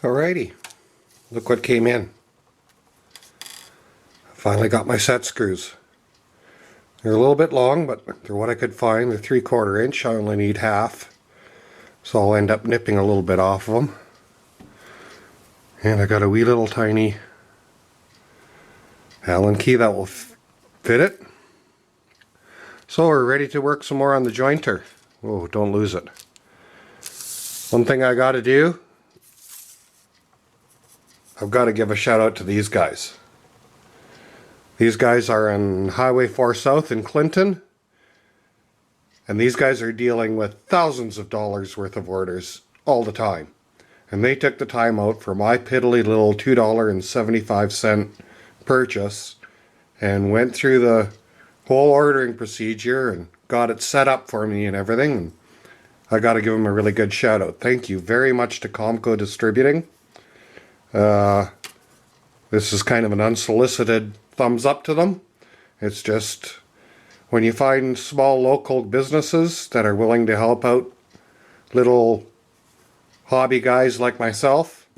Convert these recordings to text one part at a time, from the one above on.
Alrighty, look what came in. Finally got my set screws. They're a little bit long, but they're what I could find. They're 3/4 inch. I only need half, so I'll end up nipping a little bit off of them. And I got a wee little tiny Allen key that will fit it. So we're ready to work some more on the jointer. Oh, don't lose it. One thing I got to do, I've got to give a shout out to these guys. These guys are on Highway 4 South in Clinton, and these guys are dealing with thousands of dollars worth of orders all the time. And they took the time out for my piddly little $2.75 purchase and went through the whole ordering procedure and got it set up for me and everything. And I got to give them a really good shout out. Thank you very much to Comco Distributing. This is kind of an unsolicited thumbs up to them. It's just when you find small local businesses that are willing to help out little hobby guys like myself,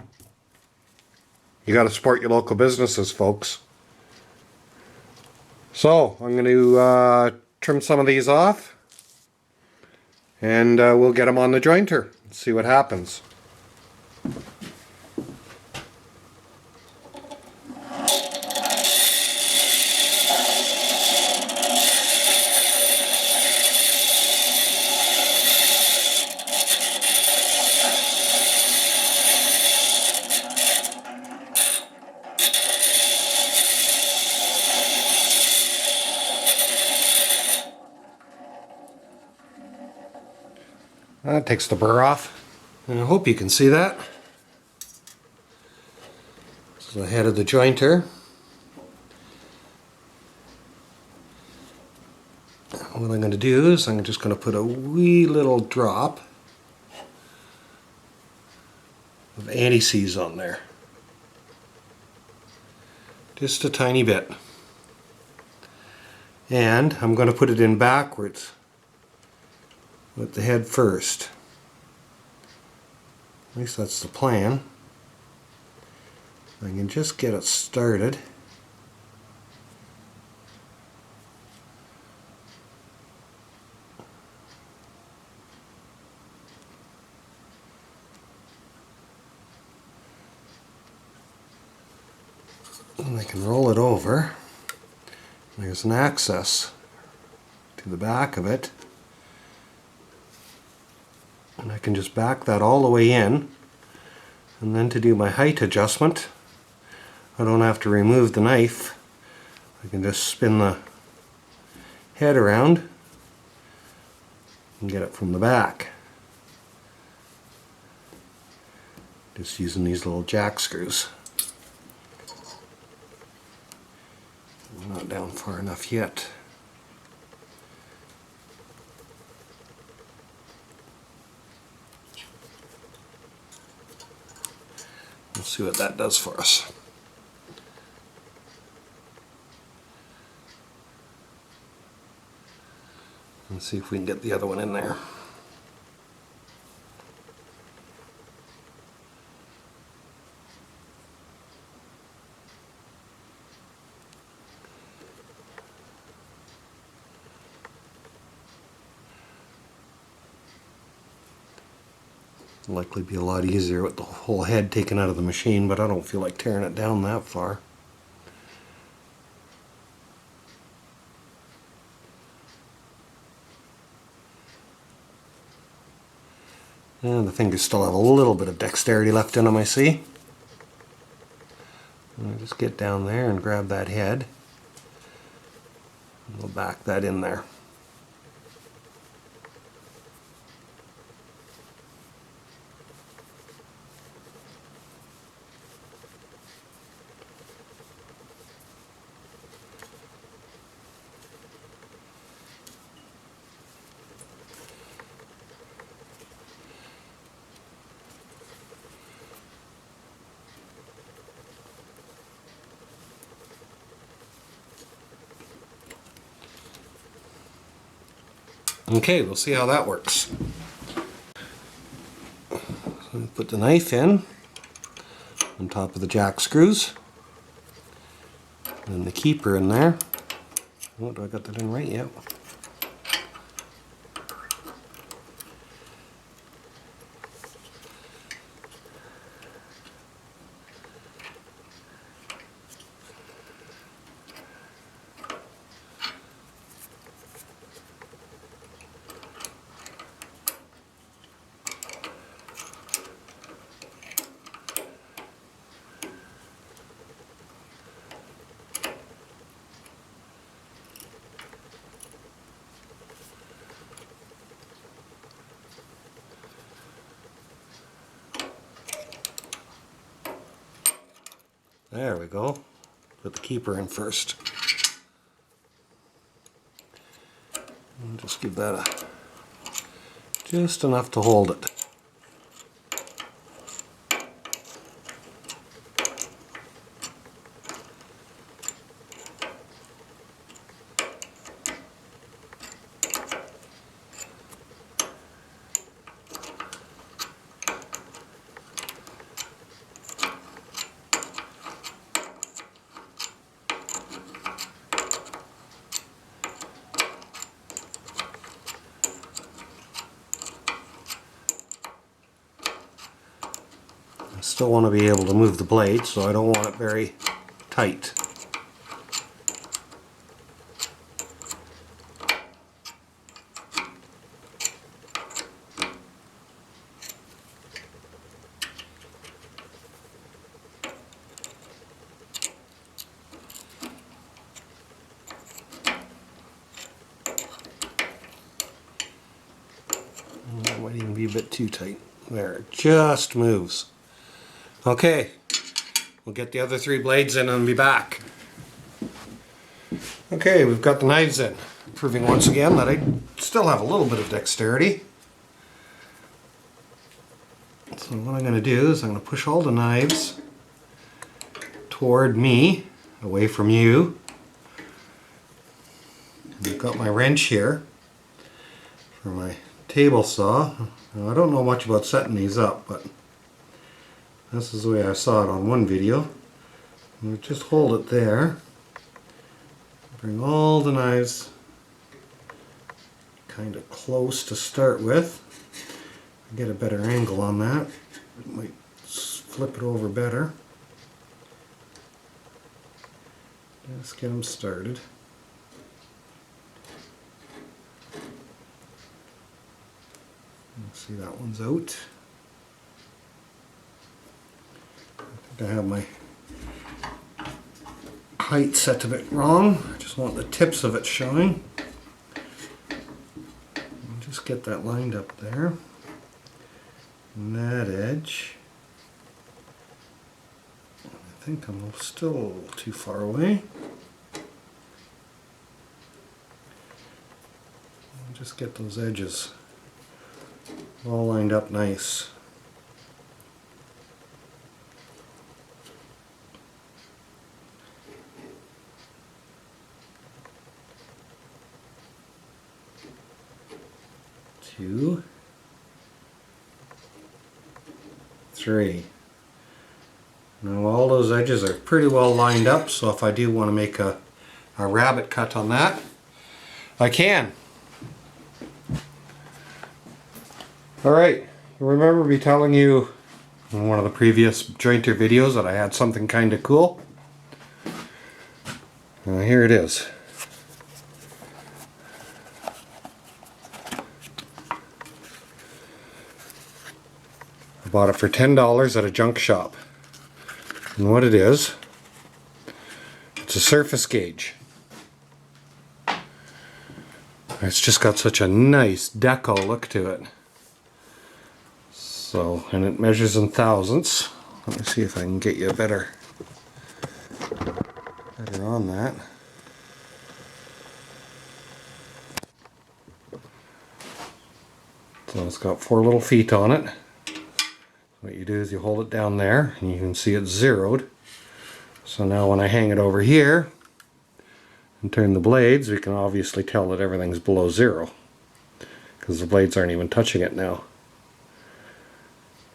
you got to support your local businesses, folks. So I'm going to trim some of these off, and we'll get them on the jointer. See what happens. That takes the burr off, and I hope you can see that. This is the head of the jointer. What I'm going to do is I'm just going to put a wee little drop of anti-seize on there. Just a tiny bit. And I'm going to put it in backwards with the head first. At least that's the plan. I can just get it started. And I can roll it over. There's an access to the back of it. And I can just back that all the way in, and then to do my height adjustment, I don't have to remove the knife. I can just spin the head around and get it from the back. Just using these little jack screws. I'm not down far enough yet. We'll see what that does for us. Let's see if we can get the other one in there. Likely be a lot easier with the whole head taken out of the machine, but I don't feel like tearing it down that far. And the fingers still have a little bit of dexterity left in them, I see. And I just get down there and grab that head. And we'll back that in there. Okay, we'll see how that works. So put the knife in, on top of the jack screws. And the keeper in there. Oh, do I got that in right? Yep. There we go. Put the keeper in first. And just give that just enough to hold it. Still want to be able to move the blade, so I don't want it very tight. That might even be a bit too tight. There, it just moves. Okay, we'll get the other 3 blades in and be back. Okay, we've got the knives in, proving once again that I still have a little bit of dexterity. So what I'm going to do is I'm going to push all the knives toward me, away from you. And I've got my wrench here for my table saw. Now, I don't know much about setting these up, but this is the way I saw it on one video. You just hold it there. Bring all the knives kind of close to start with. Get a better angle on that. It might flip it over better. Just get them started. See, that one's out. I have my height set a bit wrong. I just want the tips of it showing. Just get that lined up there. And that edge. I think I'm still too far away. Just get those edges all lined up nice. Two, 3. Now all those edges are pretty well lined up, so if I do want to make a rabbit cut on that, I can. Alright, remember me telling you in one of the previous jointer videos that I had something kind of cool? Here it is. I bought it for $10 at a junk shop. And what it is, it's a surface gauge. It's just got such a nice deco look to it. So, and it measures in thousandths. Let me see if I can get you better on that. So it's got 4 little feet on it. What you do is you hold it down there and you can see it's zeroed. So now when I hang it over here and turn the blades, we can obviously tell that everything's below 0 because the blades aren't even touching it now.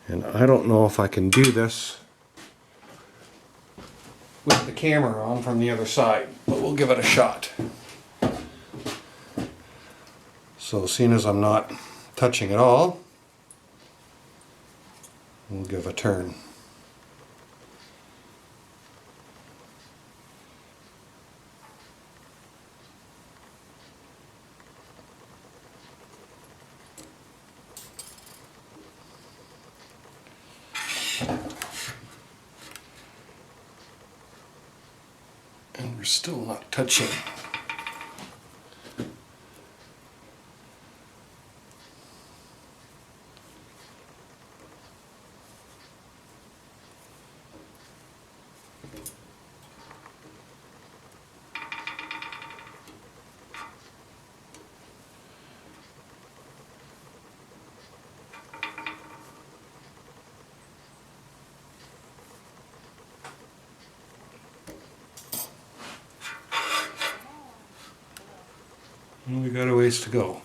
And I don't know if I can do this with the camera on from the other side, but we'll give it a shot. So seeing as I'm not touching at all, we'll give a turn. And we're still not touching. And we got a ways to go.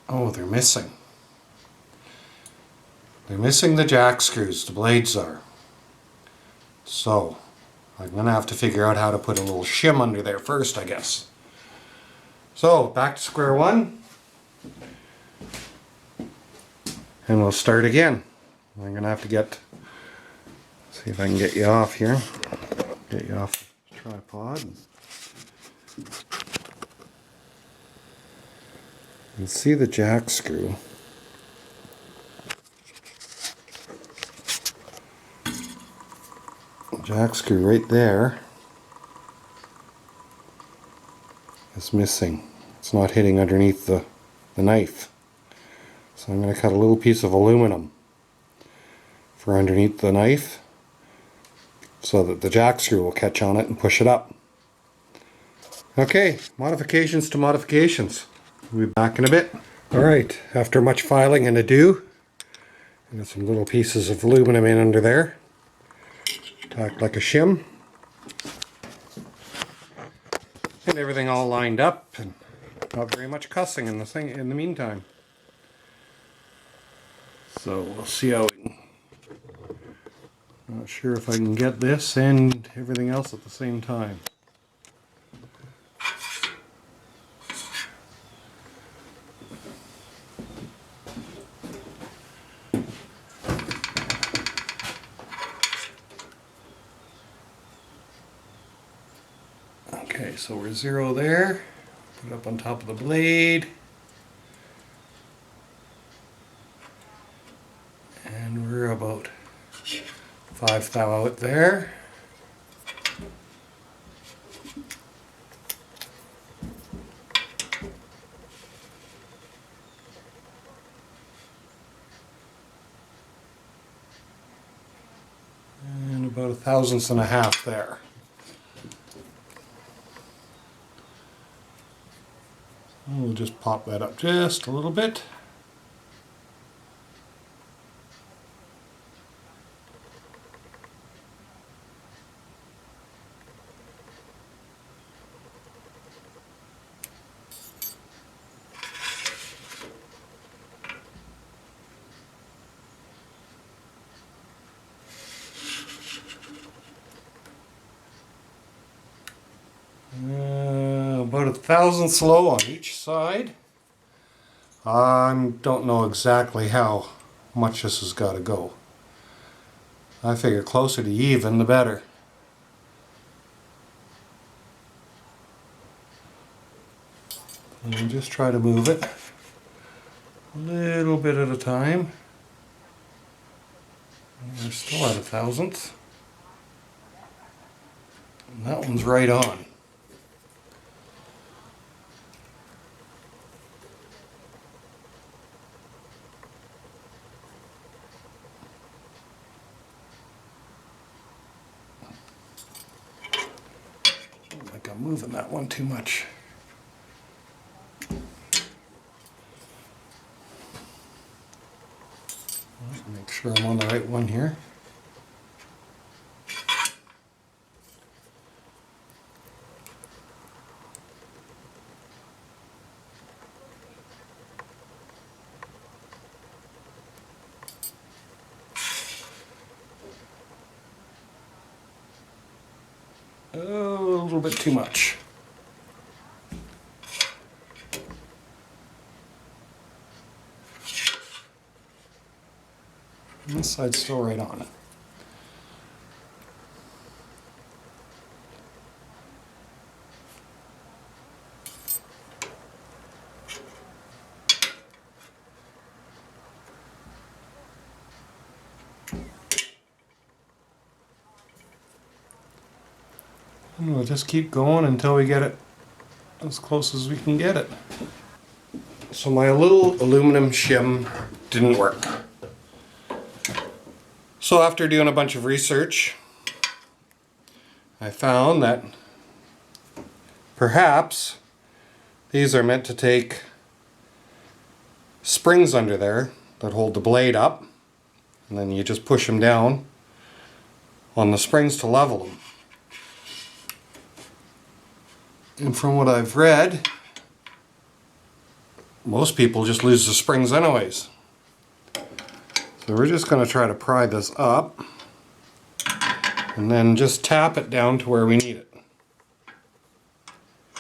Oh, they're missing. They're missing the jack screws, the blades are. So, I'm going to have to figure out how to put a little shim under there first, I guess. So, back to square one. And we'll start again. I'm going to have to see if I can get you off here. Get you off the tripod. And see the jack screw. Jack screw right there is missing. It's not hitting underneath the knife. So I'm going to cut a little piece of aluminum for underneath the knife so that the jack screw will catch on it and push it up. Okay, modifications to modifications. We'll be back in a bit. Alright, after much filing and ado, I got some little pieces of aluminum in under there to act like a shim. And everything all lined up and not very much cussing in the meantime. So we'll see how we can. Not sure if I can get this and everything else at the same time. Okay, so we're zero there. Put it up on top of the blade. And we're about 5 thou out there. And about 1/1000th there. And we'll just pop that up just a little bit. About 1/1000th low on each side. I don't know exactly how much this has got to go. I figure closer to even the better. And just try to move it a little bit at a time. And we're still at 1/1000th. And that one's right on. Like I'm moving that one too much. Make sure I'm on the right one here. little bit too much. And this side's still right on. And we'll just keep going until we get it as close as we can get it. So my little aluminum shim didn't work. So after doing a bunch of research, I found that perhaps these are meant to take springs under there that hold the blade up, and then you just push them down on the springs to level them. And from what I've read, most people just lose the springs anyways. So we're just going to try to pry this up and then just tap it down to where we need it.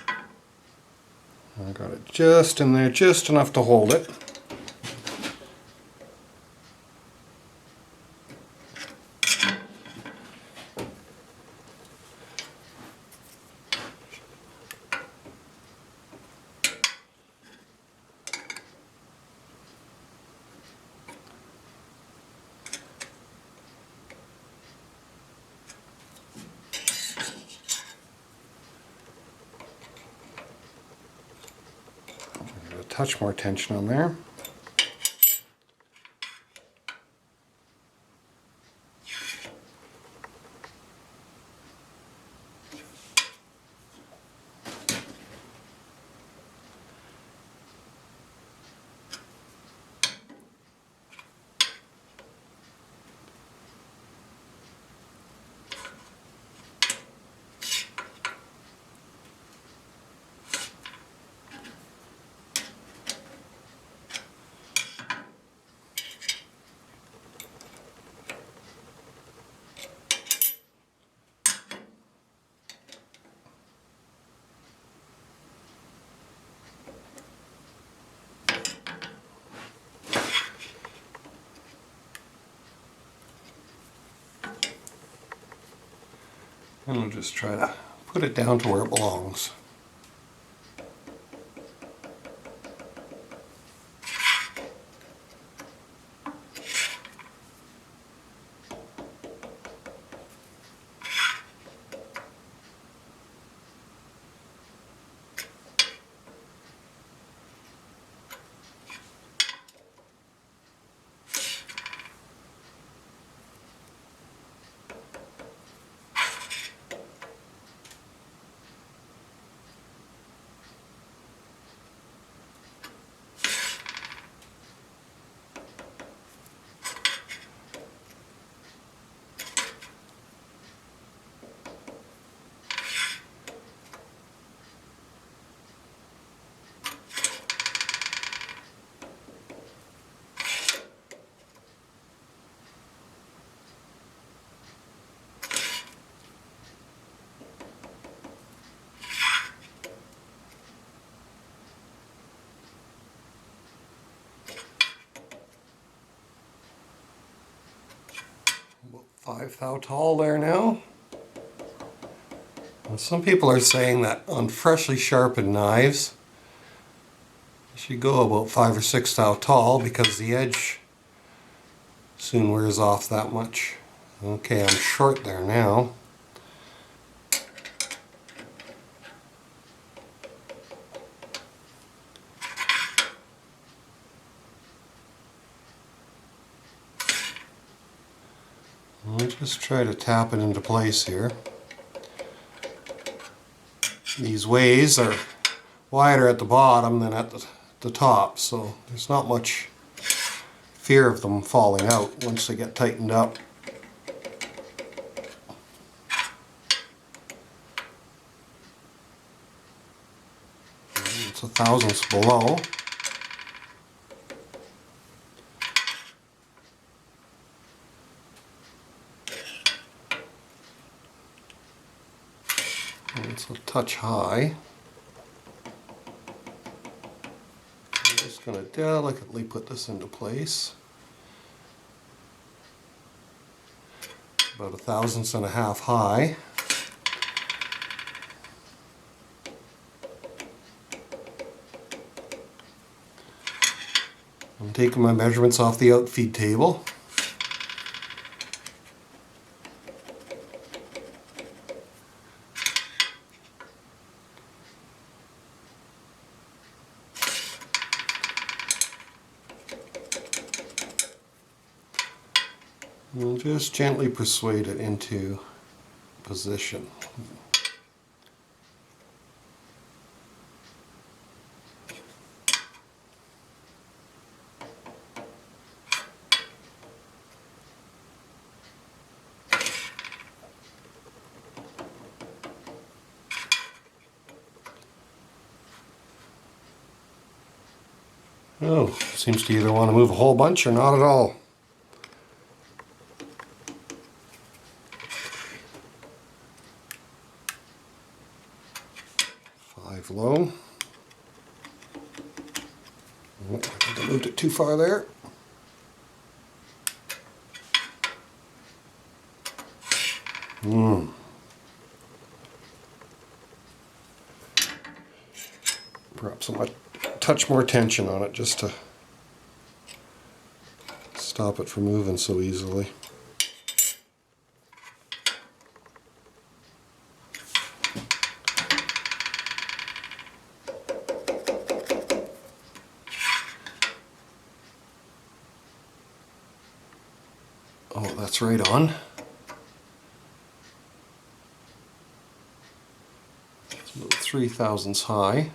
I got it just in there, just enough to hold it. A touch more tension on there. And we'll just try to put it down to where it belongs. About 5 thou tall there now. And some people are saying that on freshly sharpened knives you should go about 5 or 6 thou tall because the edge soon wears off that much. Okay, I'm short there now. I'll just try to tap it into place here. These ways are wider at the bottom than at the top, so there's not much fear of them falling out once they get tightened up. It's a thousandths below. It's touch high. I'm just going to delicately put this into place. About 1/1000 high. I'm taking my measurements off the outfeed table. And just gently persuade it into position. Oh, seems to either want to move a whole bunch or not at all. 5 low. Oh, I think I moved it too far there. Perhaps I might touch more tension on it just to stop it from moving so easily. Oh, that's right on. It's about 3/1000 high.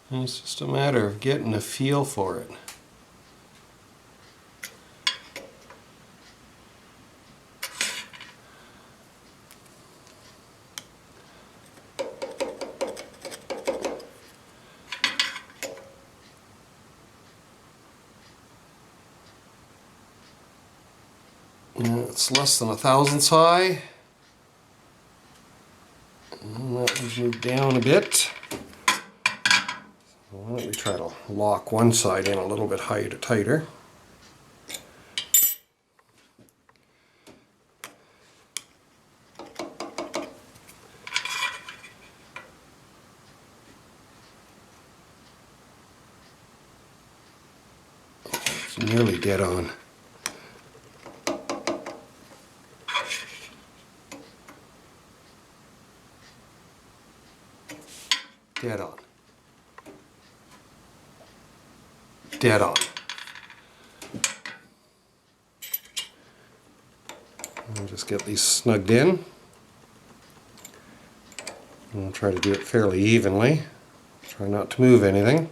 And it's just a matter of getting a feel for it. It's less than 1/1000 high. And that one's moved down a bit. So why don't we try to lock one side in a little bit tighter. It's nearly dead on. Dead on. Dead on. I'll just get these snugged in. I'll try to do it fairly evenly. Try not to move anything.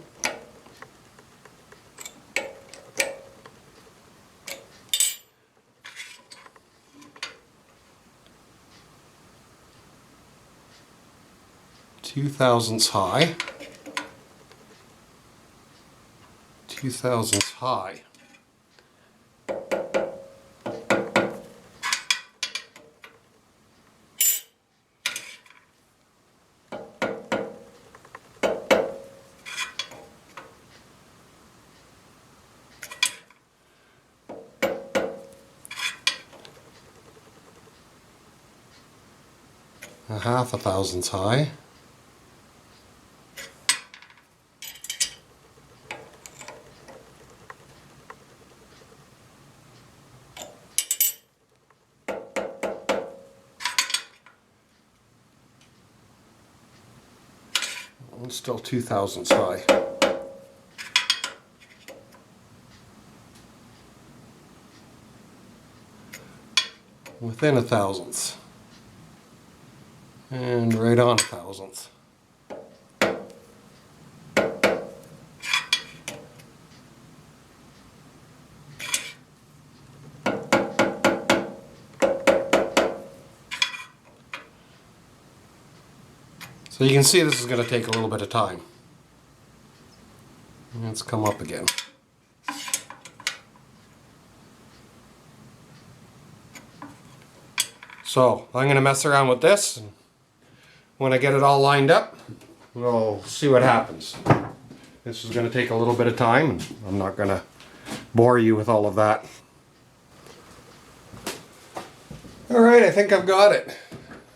$2,000 high. 2,000 high. A 1/2,000 high. And still 2,000 high. Within 1/1000th. And right on 1/1000th. So you can see this is going to take a little bit of time. Let's come up again. So I'm going to mess around with this. When I get it all lined up, we'll see what happens. This is going to take a little bit of time, and I'm not going to bore you with all of that. Alright, I think I've got it.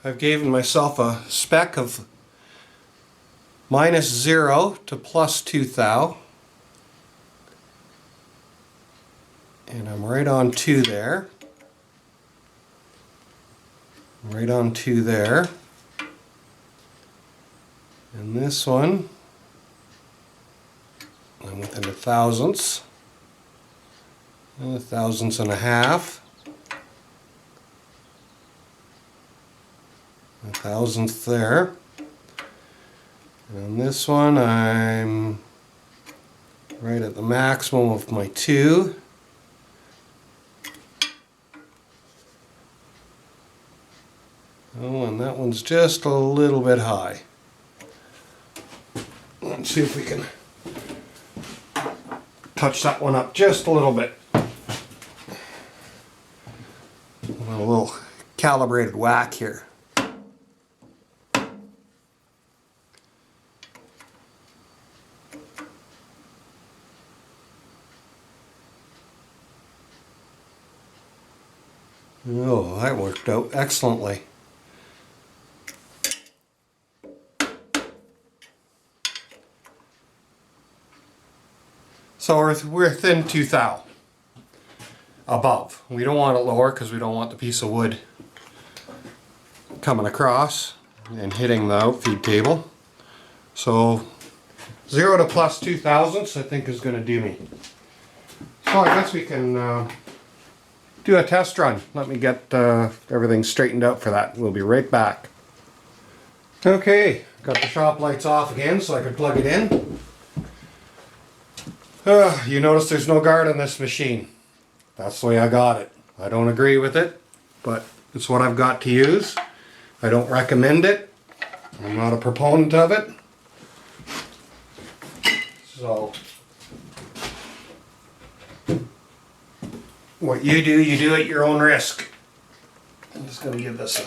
I've given myself a spec of -0 to +2 thou. And I'm right on 2 there. Right on 2 there. And this one, I'm within a thousandths. A thousandths and a half. A thousandth there. And on this one, I'm right at the maximum of my 2. Oh, and that one's just a little bit high. Let's see if we can touch that one up just a little bit. A little calibrated whack here. Oh, that worked out excellently. So we're within 2 thou above. We don't want it lower because we don't want the piece of wood coming across and hitting the outfeed table. So 0 to +2 thousandths I think is going to do me. So I guess we can do a test run. Let me get everything straightened out for that. We'll be right back. Okay, got the shop lights off again so I can plug it in. You notice there's no guard on this machine. That's the way I got it. I don't agree with it, but it's what I've got to use. I don't recommend it. I'm not a proponent of it. So what you do at your own risk. I'm just going to give this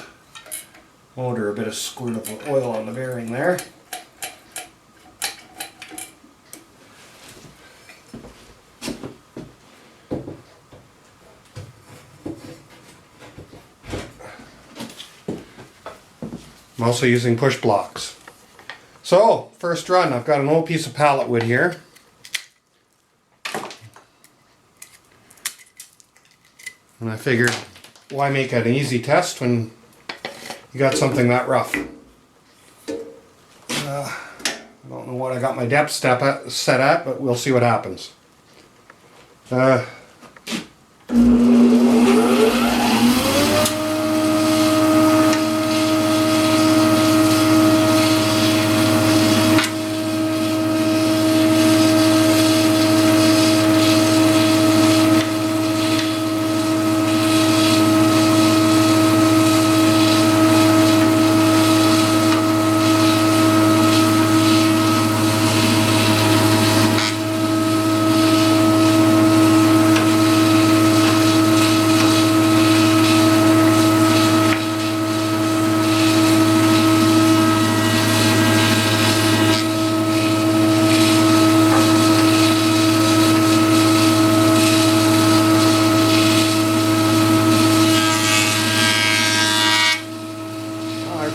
motor a bit of squirt of oil on the bearing there. I'm also using push blocks. So, first run, I've got an old piece of pallet wood here. And I figured, why make an easy test when you got something that rough? I don't know what I got my depth set at, but we'll see what happens.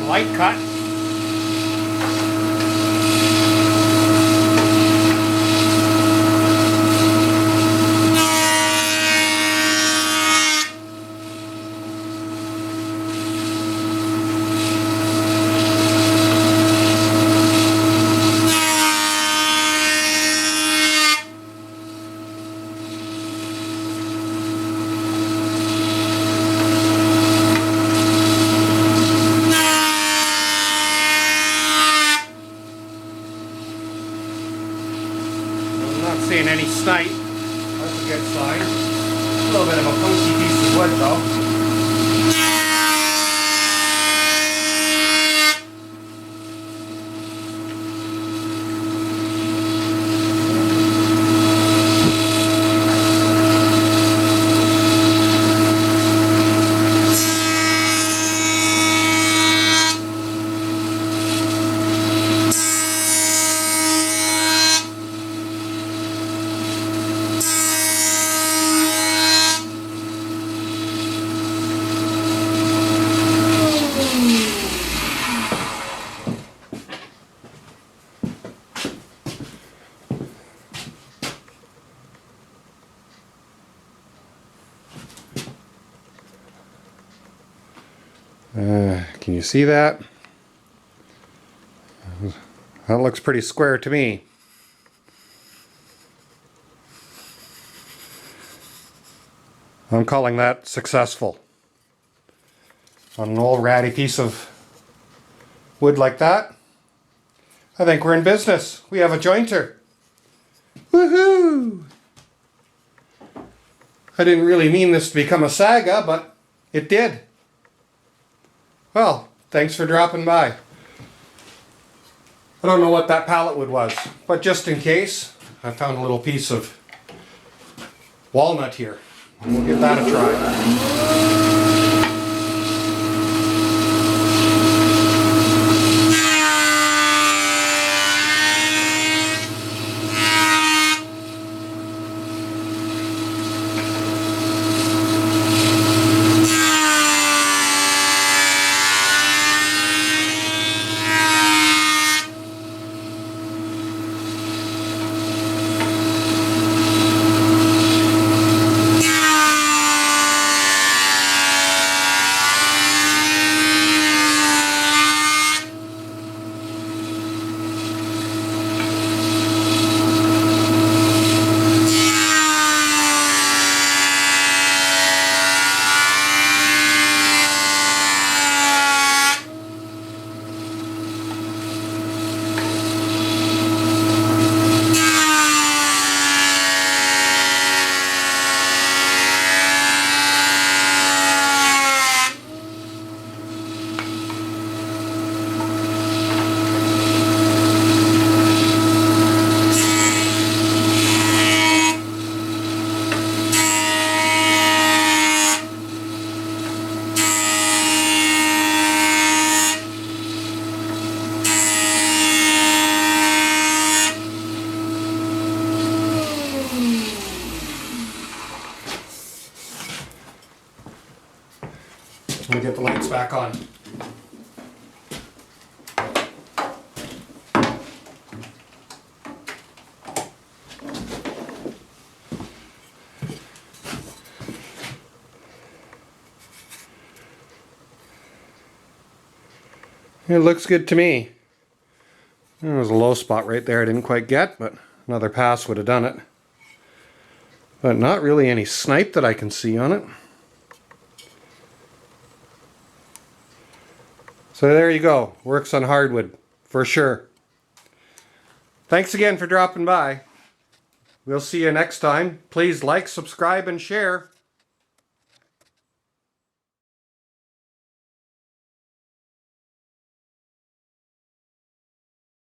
Light cut. Seeing any snipe. That's a good sign. A little bit of a funky piece of wood though. Can you see that? That looks pretty square to me. I'm calling that successful. On an old ratty piece of wood like that, I think we're in business. We have a jointer. Woohoo! I didn't really mean this to become a saga, but it did. Well, thanks for dropping by. I don't know what that pallet wood was, but just in case, I found a little piece of walnut here. We'll give that a try. Let me get the lights back on. It looks good to me. There was a low spot right there I didn't quite get, but another pass would have done it. But not really any snipe that I can see on it. So there you go. Works on hardwood, for sure. Thanks again for dropping by. We'll see you next time. Please like, subscribe, and share.